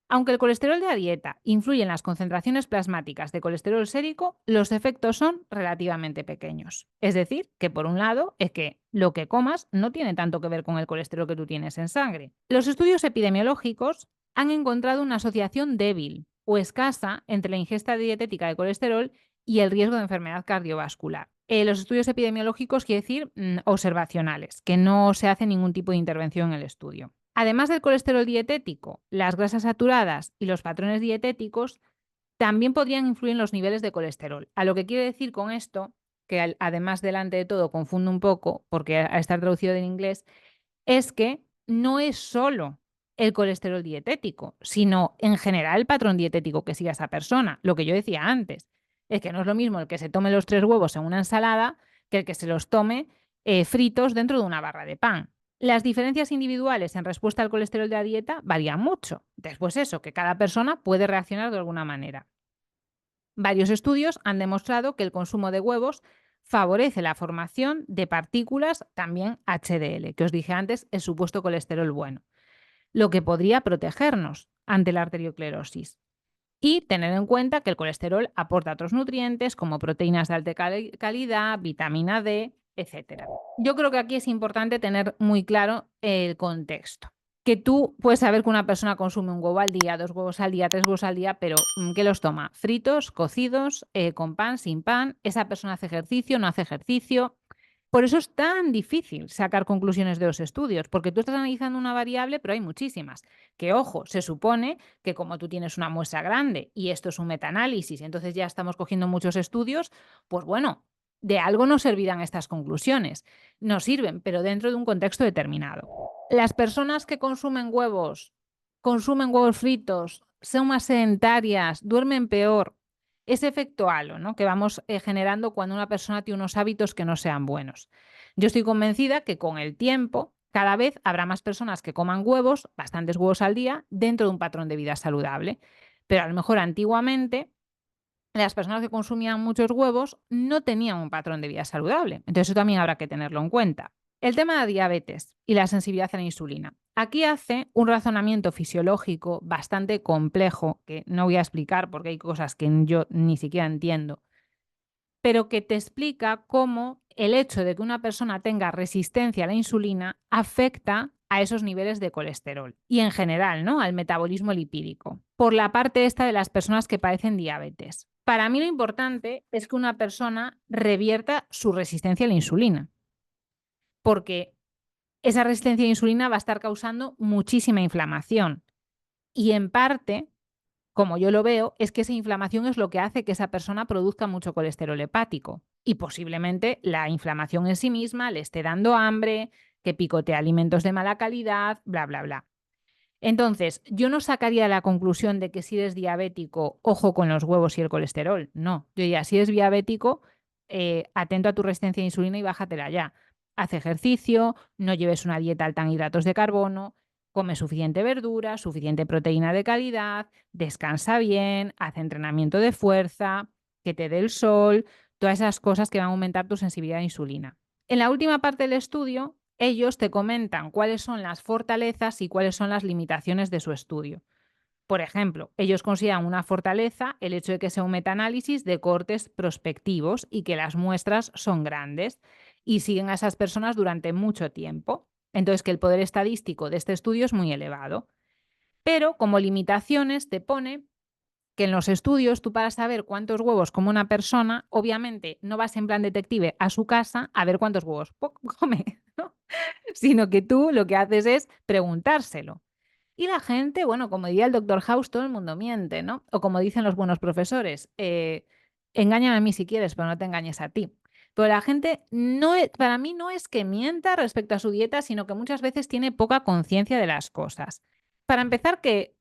Aunque el colesterol de la dieta influye en las concentraciones plasmáticas de colesterol sérico, los efectos son relativamente pequeños. Es decir, que por un lado es que lo que comas no tiene tanto que ver con el colesterol que tú tienes en sangre. Los estudios epidemiológicos han encontrado una asociación débil o escasa entre la ingesta dietética de colesterol y el riesgo de enfermedad cardiovascular. Los estudios epidemiológicos quiere decir observacionales, que no se hace ningún tipo de intervención en el estudio. Además del colesterol dietético, las grasas saturadas y los patrones dietéticos también podrían influir en los niveles de colesterol. A lo que quiero decir con esto, que además delante de todo confunde un poco, porque al estar traducido en inglés, es que no es solo el colesterol dietético, sino en general el patrón dietético que sigue esa persona. Lo que yo decía antes, es que no es lo mismo el que se tome los 3 huevos en una ensalada que el que se los tome fritos dentro de una barra de pan. Las diferencias individuales en respuesta al colesterol de la dieta varían mucho. Después eso, que cada persona puede reaccionar de alguna manera. Varios estudios han demostrado que el consumo de huevos favorece la formación de partículas, también HDL, que os dije antes, el supuesto colesterol bueno, lo que podría protegernos ante la arteriosclerosis. Y tener en cuenta que el colesterol aporta otros nutrientes como proteínas de alta calidad, vitamina D, etcétera. Yo creo que aquí es importante tener muy claro el contexto. Que tú puedes saber que una persona consume un huevo al día, 2 huevos al día, 3 huevos al día, pero ¿qué los toma? Fritos, cocidos, con pan, sin pan. Esa persona hace ejercicio, no hace ejercicio. Por eso es tan difícil sacar conclusiones de los estudios, porque tú estás analizando una variable, pero hay muchísimas. Que, ojo, se supone que como tú tienes una muestra grande y esto es un metaanálisis, entonces ya estamos cogiendo muchos estudios, pues bueno, de algo nos servirán estas conclusiones. Nos sirven, pero dentro de un contexto determinado. Las personas que consumen huevos fritos, son más sedentarias, duermen peor. Ese efecto halo, ¿no?, que vamos generando cuando una persona tiene unos hábitos que no sean buenos. Yo estoy convencida que con el tiempo cada vez habrá más personas que coman huevos, bastantes huevos al día, dentro de un patrón de vida saludable. Pero a lo mejor antiguamente las personas que consumían muchos huevos no tenían un patrón de vida saludable. Entonces eso también habrá que tenerlo en cuenta. El tema de la diabetes y la sensibilidad a la insulina. Aquí hace un razonamiento fisiológico bastante complejo, que no voy a explicar porque hay cosas que yo ni siquiera entiendo, pero que te explica cómo el hecho de que una persona tenga resistencia a la insulina afecta a esos niveles de colesterol y en general, ¿no?, al metabolismo lipídico, por la parte esta de las personas que padecen diabetes. Para mí lo importante es que una persona revierta su resistencia a la insulina, porque esa resistencia a la insulina va a estar causando muchísima inflamación y en parte, como yo lo veo, es que esa inflamación es lo que hace que esa persona produzca mucho colesterol hepático y posiblemente la inflamación en sí misma le esté dando hambre, que picotea alimentos de mala calidad, bla, bla, bla. Entonces, yo no sacaría la conclusión de que si eres diabético, ojo con los huevos y el colesterol. No, yo diría, si eres diabético, atento a tu resistencia a insulina y bájatela ya. Haz ejercicio, no lleves una dieta alta en hidratos de carbono, come suficiente verdura, suficiente proteína de calidad, descansa bien, haz entrenamiento de fuerza, que te dé el sol, todas esas cosas que van a aumentar tu sensibilidad a insulina. En la última parte del estudio, ellos te comentan cuáles son las fortalezas y cuáles son las limitaciones de su estudio. Por ejemplo, ellos consideran una fortaleza el hecho de que sea un metaanálisis de cortes prospectivos y que las muestras son grandes y siguen a esas personas durante mucho tiempo. Entonces, que el poder estadístico de este estudio es muy elevado. Pero como limitaciones te pone que en los estudios tú, para saber cuántos huevos come una persona, obviamente no vas en plan detective a su casa a ver cuántos huevos come, ¿no?, sino que tú lo que haces es preguntárselo. Y la gente, bueno, como diría el doctor House, todo el mundo miente, ¿no? O como dicen los buenos profesores, engáñame a mí si quieres, pero no te engañes a ti. Pero la gente, para mí, no es que mienta respecto a su dieta, sino que muchas veces tiene poca conciencia de las cosas. Para empezar, que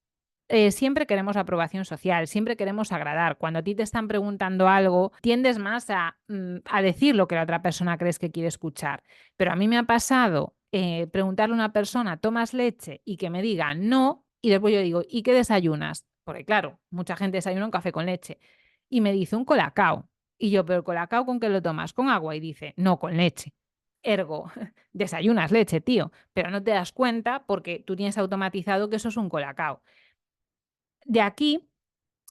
siempre queremos aprobación social, siempre queremos agradar. Cuando a ti te están preguntando algo, tiendes más a decir lo que la otra persona crees que quiere escuchar. Pero a mí me ha pasado preguntarle a una persona, ¿tomas leche?, y que me diga no, y después yo digo, ¿y qué desayunas? Porque claro, mucha gente desayuna un café con leche. Y me dice un colacao. Y yo, ¿pero el colacao con qué lo tomas? ¿Con agua? Y dice, no, con leche. Ergo, desayunas leche, tío, pero no te das cuenta porque tú tienes automatizado que eso es un colacao. De aquí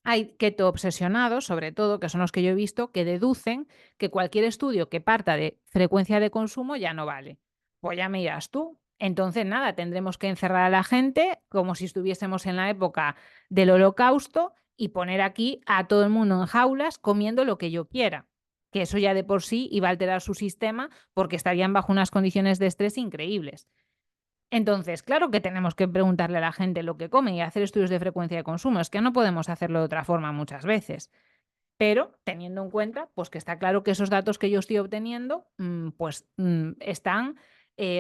hay keto obsesionados, sobre todo, que son los que yo he visto, que deducen que cualquier estudio que parta de frecuencia de consumo ya no vale. Pues ya me dirás tú. Entonces, nada, tendremos que encerrar a la gente como si estuviésemos en la época del Holocausto y poner aquí a todo el mundo en jaulas comiendo lo que yo quiera. Que eso ya de por sí iba a alterar su sistema porque estarían bajo unas condiciones de estrés increíbles. Entonces, claro que tenemos que preguntarle a la gente lo que come y hacer estudios de frecuencia de consumo. Es que no podemos hacerlo de otra forma muchas veces. Pero teniendo en cuenta, pues que está claro que esos datos que yo estoy obteniendo, están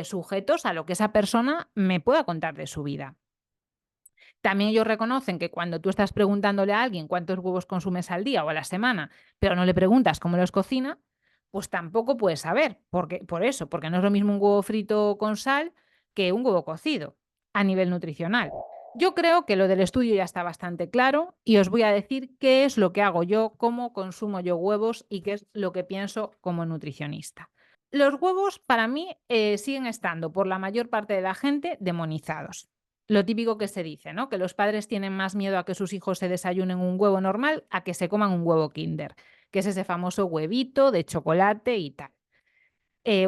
sujetos a lo que esa persona me pueda contar de su vida. También ellos reconocen que cuando tú estás preguntándole a alguien cuántos huevos consumes al día o a la semana, pero no le preguntas cómo los cocina, pues tampoco puedes saber. Por eso, porque no es lo mismo un huevo frito con sal que un huevo cocido a nivel nutricional. Yo creo que lo del estudio ya está bastante claro y os voy a decir qué es lo que hago yo, cómo consumo yo huevos y qué es lo que pienso como nutricionista. Los huevos para mí siguen estando por la mayor parte de la gente demonizados. Lo típico que se dice, ¿no? Que los padres tienen más miedo a que sus hijos se desayunen un huevo normal a que se coman un huevo Kinder, que es ese famoso huevito de chocolate y tal.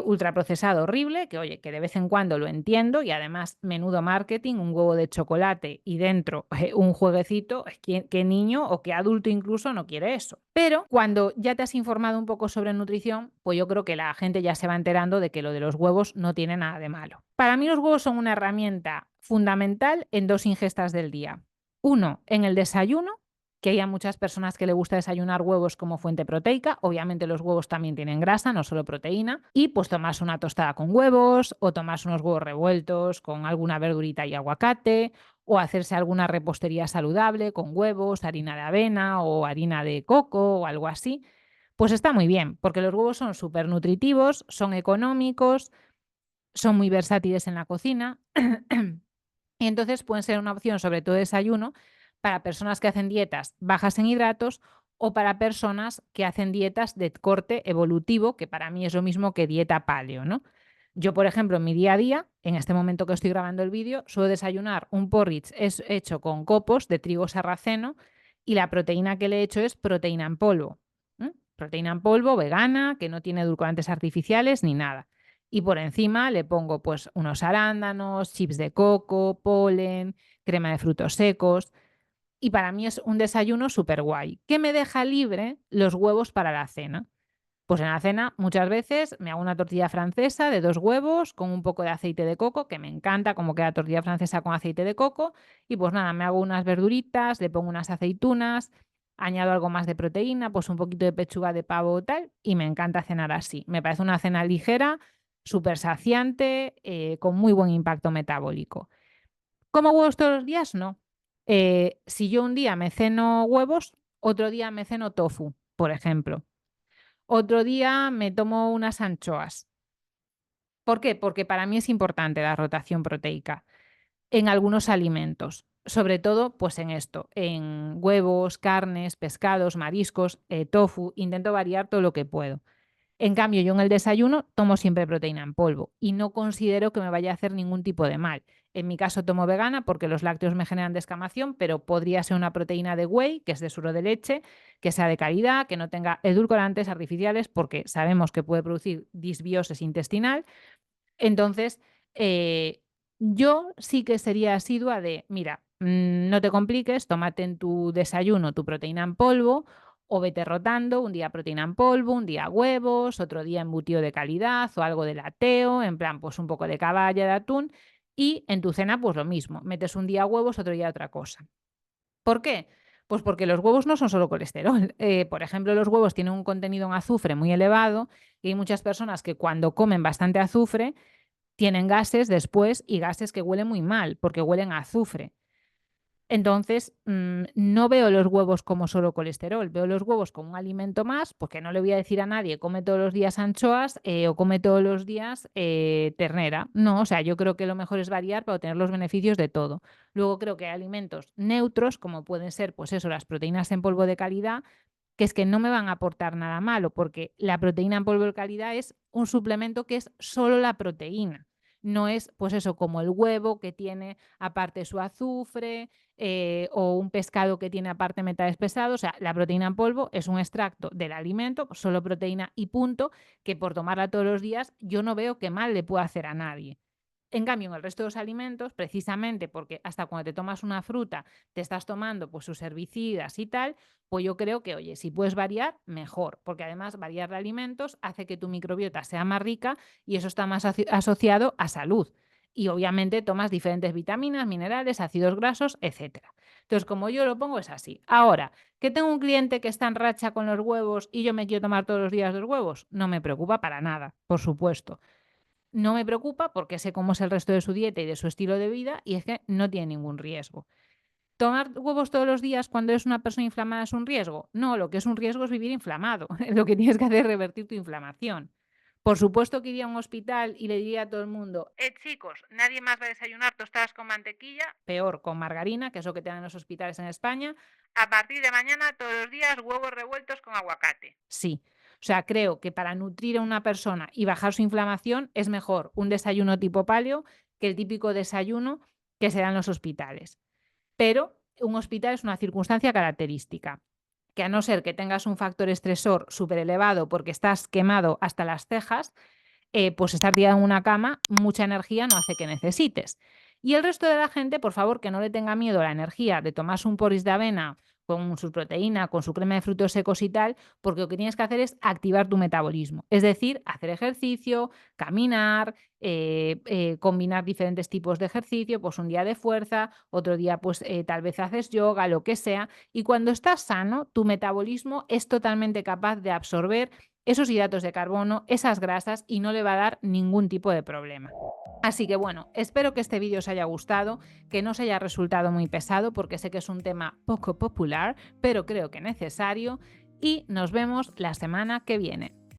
Ultraprocesado horrible, que oye, que de vez en cuando lo entiendo y además menudo marketing, un huevo de chocolate y dentro un jueguecito, ¿qué niño o qué adulto incluso no quiere eso? Pero cuando ya te has informado un poco sobre nutrición, pues yo creo que la gente ya se va enterando de que lo de los huevos no tiene nada de malo. Para mí los huevos son una herramienta fundamental en 2 ingestas del día. Uno, en el desayuno, que hay a muchas personas que le gusta desayunar huevos como fuente proteica. Obviamente los huevos también tienen grasa, no solo proteína. Y pues tomarse una tostada con huevos o tomarse unos huevos revueltos con alguna verdurita y aguacate o hacerse alguna repostería saludable con huevos, harina de avena o harina de coco o algo así. Pues está muy bien, porque los huevos son súper nutritivos, son económicos, son muy versátiles en la cocina. Y entonces pueden ser una opción, sobre todo desayuno, para personas que hacen dietas bajas en hidratos o para personas que hacen dietas de corte evolutivo, que para mí es lo mismo que dieta paleo, ¿no? Yo, por ejemplo, en mi día a día, en este momento que estoy grabando el vídeo, suelo desayunar un porridge hecho con copos de trigo sarraceno y la proteína que le he hecho es proteína en polvo. Proteína en polvo vegana, que no tiene edulcorantes artificiales ni nada. Y por encima le pongo pues unos arándanos, chips de coco, polen, crema de frutos secos. Y para mí es un desayuno súper guay, que me deja libre los huevos para la cena. Pues en la cena muchas veces me hago una tortilla francesa de 2 huevos con un poco de aceite de coco, que me encanta como queda tortilla francesa con aceite de coco. Y pues nada, me hago unas verduritas, le pongo unas aceitunas, añado algo más de proteína, pues un poquito de pechuga de pavo o tal, y me encanta cenar así. Me parece una cena ligera, súper saciante, con muy buen impacto metabólico. ¿Como huevos todos los días? No. Si yo un día me ceno huevos, otro día me ceno tofu, por ejemplo. Otro día me tomo unas anchoas. ¿Por qué? Porque para mí es importante la rotación proteica en algunos alimentos, sobre todo pues en esto, en huevos, carnes, pescados, mariscos, tofu, intento variar todo lo que puedo. En cambio, yo en el desayuno tomo siempre proteína en polvo y no considero que me vaya a hacer ningún tipo de mal. En mi caso tomo vegana porque los lácteos me generan descamación, pero podría ser una proteína de whey, que es de suero de leche, que sea de calidad, que no tenga edulcorantes artificiales, porque sabemos que puede producir disbiosis intestinal. Entonces, yo sí que sería asidua de, mira, no te compliques, tómate en tu desayuno tu proteína en polvo o vete rotando, un día proteína en polvo, un día huevos, otro día embutido de calidad o algo de lateo, en plan, pues un poco de caballa, de atún, y en tu cena, pues lo mismo, metes un día huevos, otro día otra cosa. ¿Por qué? Pues porque los huevos no son solo colesterol. Por ejemplo, los huevos tienen un contenido en azufre muy elevado y hay muchas personas que cuando comen bastante azufre tienen gases después y gases que huelen muy mal porque huelen a azufre. Entonces, no veo los huevos como solo colesterol, veo los huevos como un alimento más, porque no le voy a decir a nadie come todos los días anchoas o come todos los días ternera. No, o sea, yo creo que lo mejor es variar para obtener los beneficios de todo. Luego creo que hay alimentos neutros, como pueden ser, pues eso, las proteínas en polvo de calidad, que es que no me van a aportar nada malo, porque la proteína en polvo de calidad es un suplemento que es solo la proteína. No es, pues eso, como el huevo que tiene aparte su azufre o un pescado que tiene aparte metales pesados. O sea, la proteína en polvo es un extracto del alimento, solo proteína y punto, que por tomarla todos los días yo no veo qué mal le puede hacer a nadie. En cambio, en el resto de los alimentos, precisamente porque hasta cuando te tomas una fruta te estás tomando pues sus herbicidas y tal, pues yo creo que, oye, si puedes variar, mejor, porque además variar de alimentos hace que tu microbiota sea más rica y eso está más asociado a salud. Y obviamente tomas diferentes vitaminas, minerales, ácidos grasos, etcétera. Entonces, como yo lo pongo, es así. Ahora, que tengo un cliente que está en racha con los huevos y yo me quiero tomar todos los días los huevos, no me preocupa para nada, por supuesto. No me preocupa porque sé cómo es el resto de su dieta y de su estilo de vida y es que no tiene ningún riesgo. ¿Tomar huevos todos los días cuando eres una persona inflamada es un riesgo? No, lo que es un riesgo es vivir inflamado. Lo que tienes que hacer es revertir tu inflamación. Por supuesto que iría a un hospital y le diría a todo el mundo, chicos, nadie más va a desayunar tostadas con mantequilla, peor, con margarina, que es lo que te dan en los hospitales en España. A partir de mañana, todos los días, huevos revueltos con aguacate. Sí. O sea, creo que para nutrir a una persona y bajar su inflamación es mejor un desayuno tipo paleo que el típico desayuno que se da en los hospitales. Pero un hospital es una circunstancia característica, que a no ser que tengas un factor estresor súper elevado porque estás quemado hasta las cejas, pues estar tirado en una cama, mucha energía no hace que necesites. Y el resto de la gente, por favor, que no le tenga miedo a la energía de tomarse un porridge de avena con su proteína, con su crema de frutos secos y tal, porque lo que tienes que hacer es activar tu metabolismo. Es decir, hacer ejercicio, caminar, combinar diferentes tipos de ejercicio, pues un día de fuerza, otro día pues tal vez haces yoga, lo que sea. Y cuando estás sano, tu metabolismo es totalmente capaz de absorber esos hidratos de carbono, esas grasas y no le va a dar ningún tipo de problema. Así que bueno, espero que este vídeo os haya gustado, que no os haya resultado muy pesado porque sé que es un tema poco popular, pero creo que necesario y nos vemos la semana que viene.